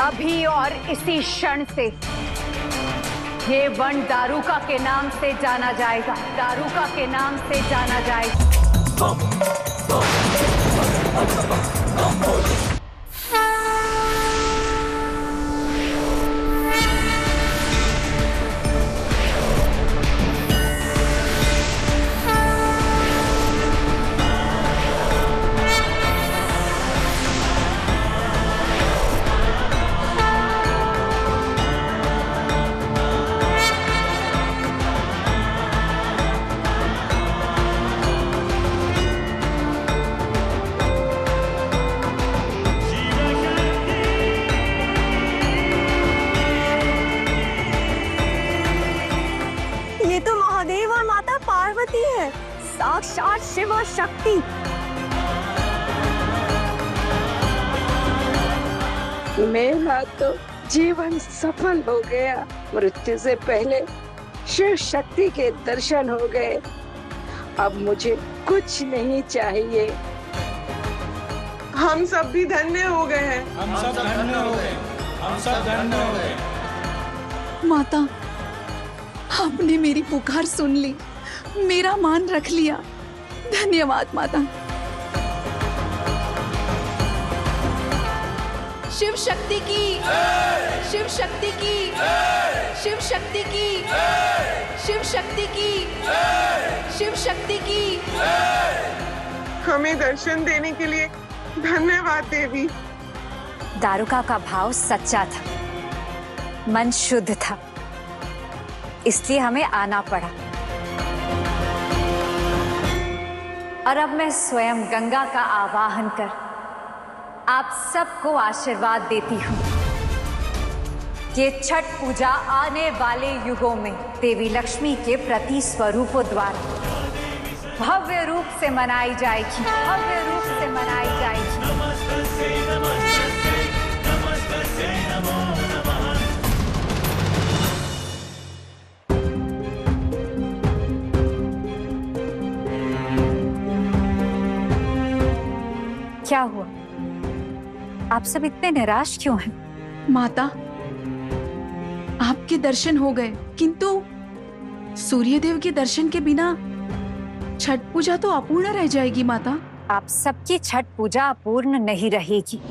अभी और इसी क्षण से ये वन दारुका के नाम से जाना जाएगा। दारुका के नाम से जाना जाएगा। है, साक्षात शिव शक्ति। मेरा तो जीवन सफल हो गया। मृत्यु से पहले शिव शक्ति के दर्शन हो गए। अब मुझे कुछ नहीं चाहिए। हम सब भी धन्य हो गए हैं। हम सब धन्य हो गए। हम सब धन्य हो गए। माता, आपने मेरी पुकार सुन ली, मेरा मान रख लिया। धन्यवाद माता। शिव शक्ति की, शिव शक्ति की, शिव शक्ति की, शिव शक्ति की, शिव शक्ति की। हमें दर्शन देने के लिए धन्यवाद देवी। दारुका का भाव सच्चा था, मन शुद्ध था, इसलिए हमें आना पड़ा। और अब मैं स्वयं गंगा का आवाहन कर आप सबको आशीर्वाद देती हूँ कि छठ पूजा आने वाले युगों में देवी लक्ष्मी के प्रति स्वरूपों द्वारा भव्य रूप से मनाई जाएगी। भव्य रूप से मनाई जाएगी। क्या हुआ? आप सब इतने निराश क्यों हैं? माता, आपके दर्शन हो गए, किंतु सूर्यदेव के दर्शन के बिना छठ पूजा तो अपूर्ण रह जाएगी माता। आप सबकी छठ पूजा अपूर्ण नहीं रहेगी।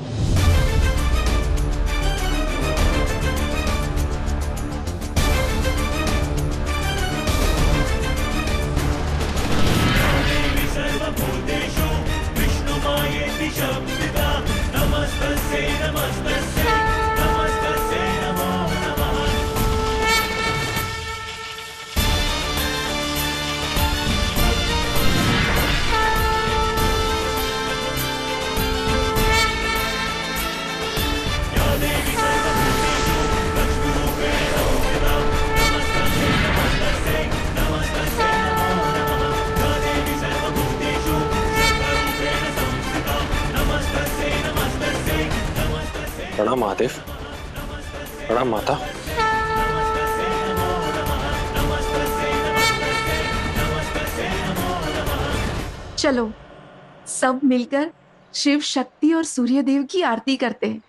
प्रणाम महादेव। प्रणाम माता। चलो सब मिलकर शिव शक्ति और सूर्यदेव की आरती करते हैं।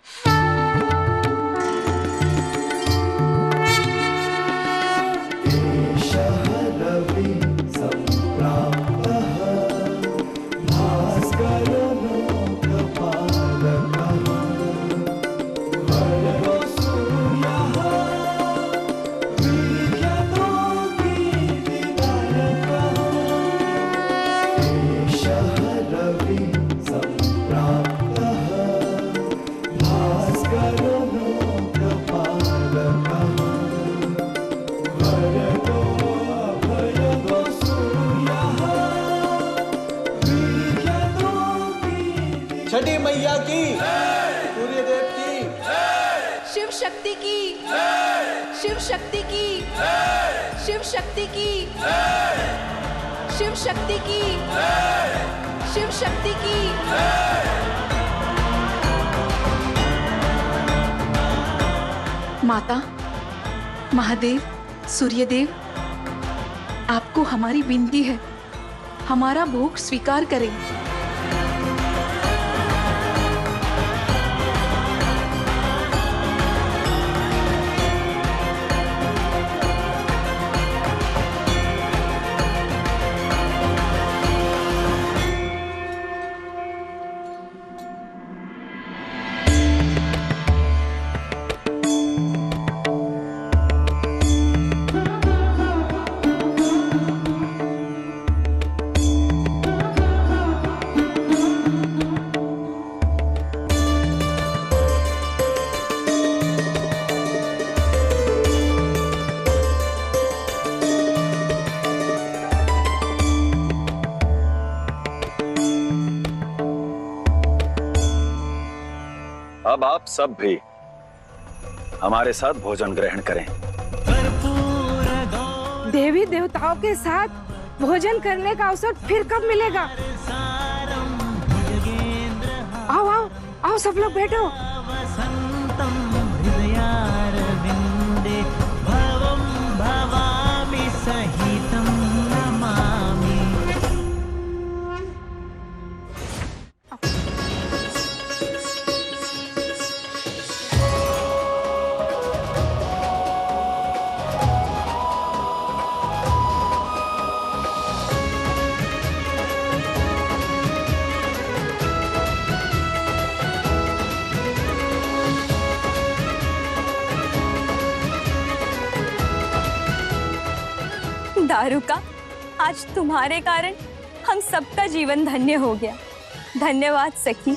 छठी मैया की, सूर्यदेव की, शिव शक्ति की, शिव शक्ति की, शिव शक्ति की, शिव शक्ति की, शिव शक्ति की। माता, महादेव, सूर्यदेव, आपको हमारी विनती है, हमारा भोग स्वीकार करें। सब भी हमारे साथ भोजन ग्रहण करें। देवी देवताओं के साथ भोजन करने का अवसर फिर कब मिलेगा? आओ आओ आओ, सब लोग बैठो। दारुका, आज तुम्हारे कारण हम सबका जीवन धन्य हो गया। धन्यवाद सखी।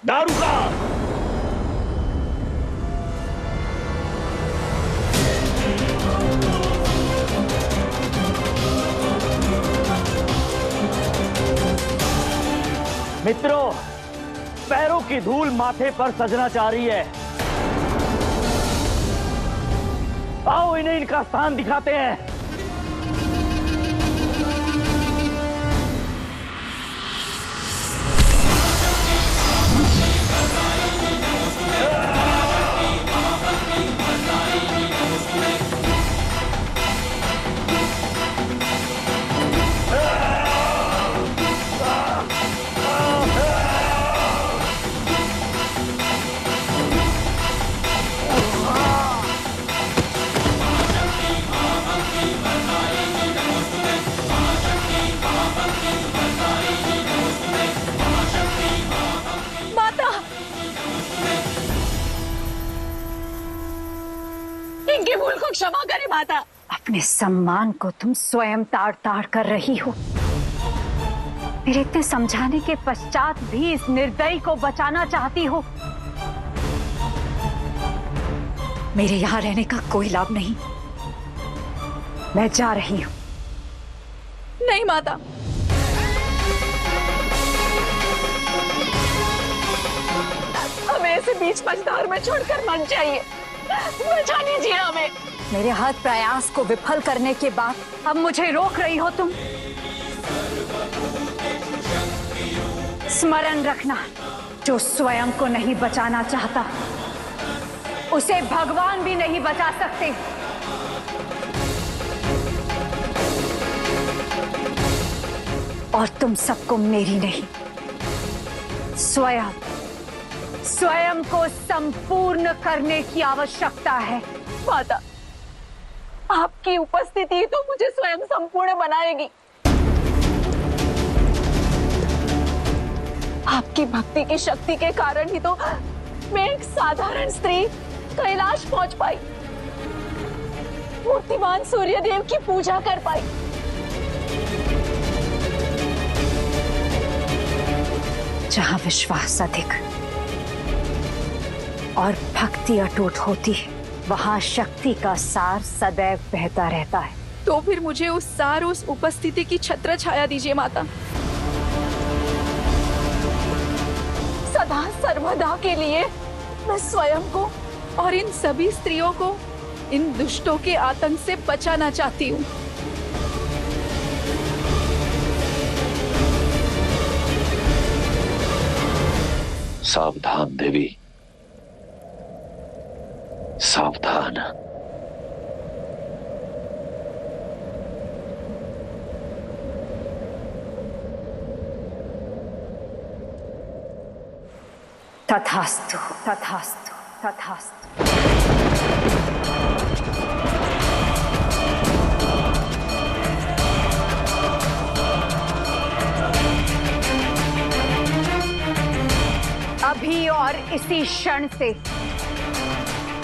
दारुका, मित्रों, पैरों की धूल माथे पर सजना चाह रही है। आओ इन्हें इनका स्थान दिखाते हैं। इनकी भूल को क्षमा करे माता। अपने सम्मान को तुम स्वयं ताड़ ताड़ कर रही हो। मेरे इतने समझाने के पश्चात भी इस निर्दयी को बचाना चाहती हो। मेरे यहाँ रहने का कोई लाभ नहीं। मैं जा रही हूँ। नहीं माता, हमें ऐसे बीच मझधार में छोड़कर मत जाइए। बचा लीजिए हमें। मेरे हर प्रयास को विफल करने के बाद अब मुझे रोक रही हो तुम। स्मरण रखना, जो स्वयं को नहीं बचाना चाहता उसे भगवान भी नहीं बचा सकते। और तुम सबको मेरी नहीं, स्वयं को संपूर्ण करने की आवश्यकता है। माता, आपकी उपस्थिति तो मुझे स्वयं संपूर्ण बनाएगी। आपकी भक्ति की शक्ति के कारण ही तो मैं एक साधारण स्त्री कैलाश पहुंच पाई, मूर्तिमान सूर्यदेव की पूजा कर पाई। जहां विश्वास अधिक और भक्ति अटूट होती है, वहां शक्ति का सार सदैव बहता रहता है। तो फिर मुझे उस सार, उस उपस्थिति की छत्र छाया दीजिए माता। सदा सर्वदा के लिए मैं स्वयं को और इन सभी स्त्रियों को इन दुष्टों के आतंक से बचाना चाहती हूँ। सावधान देवी, सावधान। तथास्तु, तथास्तु, तथास्तु। अभी और इसी क्षण से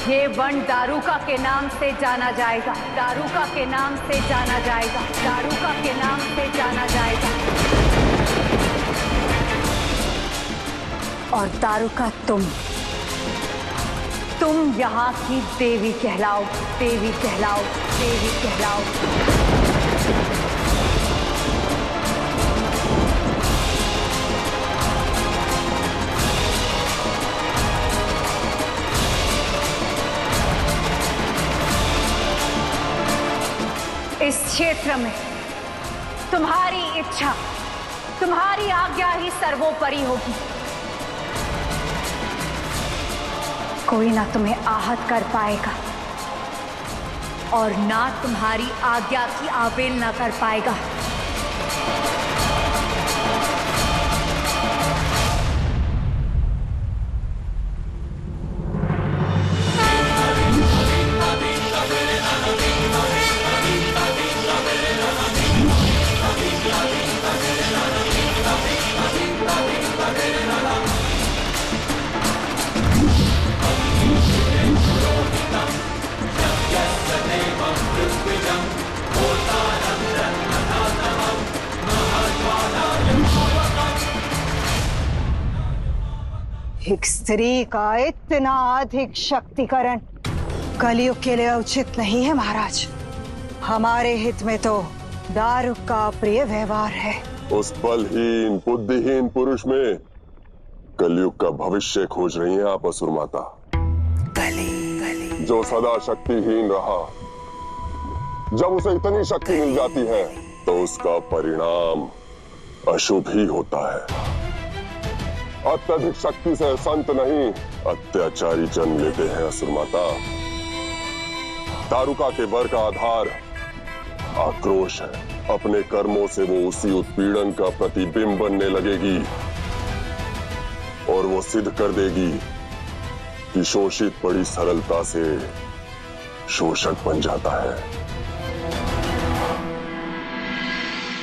ये वन दारुका के नाम से जाना जाएगा। दारुका के नाम से जाना जाएगा। दारुका के नाम से जाना जाएगा। और दारुका, तुम तुम यहाँ की देवी कहलाओ, देवी कहलाओ, देवी कहलाओ। इस क्षेत्र में तुम्हारी इच्छा, तुम्हारी आज्ञा ही सर्वोपरि होगी। कोई ना तुम्हें आहत कर पाएगा और ना तुम्हारी आज्ञा की अवहेलना कर पाएगा। एक स्त्री का इतना अधिक शक्तिकरण कलयुग के लिए उचित नहीं है महाराज। हमारे हित में तो दारुक का प्रिय व्यवहार है। उस बलहीन बुद्धिहीन पुरुष में कलयुग का भविष्य खोज रही हैं आप असुर माता। जो सदा शक्तिहीन रहा, जब उसे इतनी शक्ति मिल जाती है तो उसका परिणाम अशुभ ही होता है। अत्यधिक शक्ति से संत नहीं, अत्याचारी जन्म लेते हैं असुर माता। दारुका के वर का आधार आक्रोश है। अपने कर्मों से वो उसी उत्पीड़न का प्रतिबिंब बनने लगेगी और वो सिद्ध कर देगी कि शोषित बड़ी सरलता से शोषक बन जाता है।